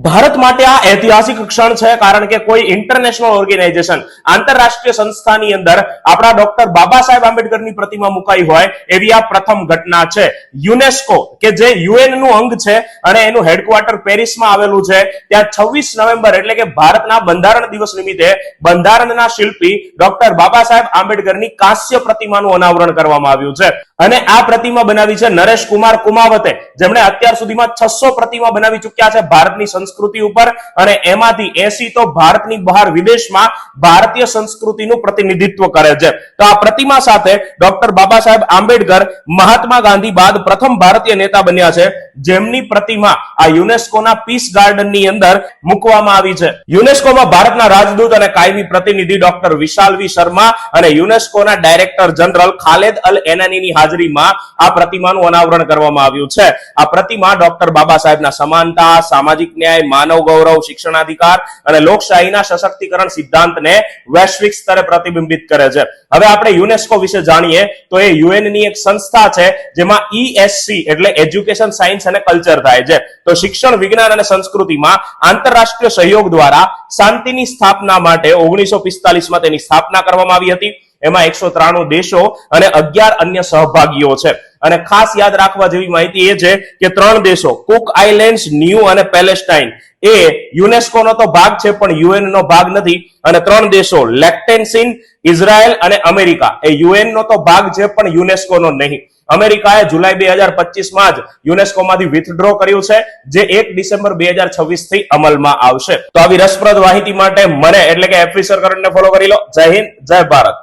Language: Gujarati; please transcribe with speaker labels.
Speaker 1: ભારત માટે આ ઐતિહાસિક ક્ષણ છે, કારણ કે કોઈ ઇન્ટરનેશનલ ઓર્ગેનાઇઝેશન, આંતરરાષ્ટ્રીય સંસ્થાની અંદર આપણા ડોક્ટર બાબા સાહેબ આંબેડકરની પ્રતિમા મુકાઈ હોય એવી આ પ્રથમ ઘટના છે. યુનેસ્કો કે જે યુએન નું અંગ છે અને એનું હેડક્વાર્ટર પેરિસમાં આવેલું છે, ત્યાં 26 નવેમ્બર એટલે કે ભારતના બંધારણ દિવસ નિમિત્તે બંધારણના શિલ્પી ડોક્ટર બાબા સાહેબ આંબેડકરની કાંસ્ય પ્રતિમાનું અનાવરણ કરવામાં આવ્યું છે. અને આ પ્રતિમા બનાવી છે નરેશ કુમાર કુમાવતે, જેમણે અત્યાર સુધીમાં 600 પ્રતિમા બનાવી ચૂક્યા છે ભારતની સંસ્કૃતિ ઉપર, અને એમાંથી 80 તો ભારતની બહાર વિદેશમાં ભારતીય સંસ્કૃતિનું પ્રતિનિધિત્વ કરે છે. તો આ પ્રતિમા સાથે ડોક્ટર બાબા સાહેબ આંબેડકર મહાત્મા ગાંધી બાદ પ્રથમ ભારતીય નેતા બન્યા છે જેમની પ્રતિમા આ યુનેસ્કોના પીસ ગાર્ડનની અંદર મૂકવામાં આવી છે. યુનેસ્કોમાં ભારતના રાજદૂત અને કાયમી પ્રતિનિધિ ડોક્ટર વિશાલ વી શર્મા અને યુનેસ્કોના ડાયરેક્ટર જનરલ ખાલેદ અલ એનાનીની હાજરીમાં આ પ્રતિમાનું અનાવરણ કરવામાં આવ્યું છે. આ પ્રતિમા ડોક્ટર બાબા સાહેબના સમાનતા, સામાજિક ન્યાય, માનવ ગૌરવ, શિક્ષણાધિકાર અને લોકશાહીના સશક્તિકરણ સિદ્ધાંતને વૈશ્વિક સ્તરે પ્રતિબિંબિત કરે છે. હવે આપણે યુનેસ્કો વિશે જાણીએ તો એ યુએન ની એક સંસ્થા છે જેમાં ESC એટલે એજ્યુકેશન, સાયન્સ અને કલ્ચર થાય છે. તો શિક્ષણ, વિજ્ઞાન અને સંસ્કૃતિમાં આંતરરાષ્ટ્રીય સહયોગ દ્વારા શાંતિની સ્થાપના માટે 1945 માં તેની સ્થાપના કરવામાં આવી હતી. એમાં 193 દેશો અને 11 અન્ય સહભાગીઓ છે. અને ખાસ યાદ રાખવા જેવી માહિતી એ છે કે 3 દેશો કુક આઇલેન્ડ્સ, ન્યૂ અને પેલેસ્ટાઇન એ યુનેસ્કોનો તો ભાગ છે પણ યુએન નો ભાગ નથી. અને 3 દેશો લેક્ટેન્સીન, ઇઝરાયલ અને અમેરિકા એ યુએન નો તો ભાગ છે પણ યુનેસ્કો નો નહીં. અમેરિકાએ જુલાઈ 2025 માં જ યુનેસ્કોમાંથી વિથડ્રો કર્યું છે, જે 1 ડિસેમ્બર 2026 થી અમલમાં આવશે. તો આવી રસપ્રદ માહિતી માટે મને એટલે કે એફિસર કરંટને ફોલો કરી લો. જય હિન્દ, જય ભારત.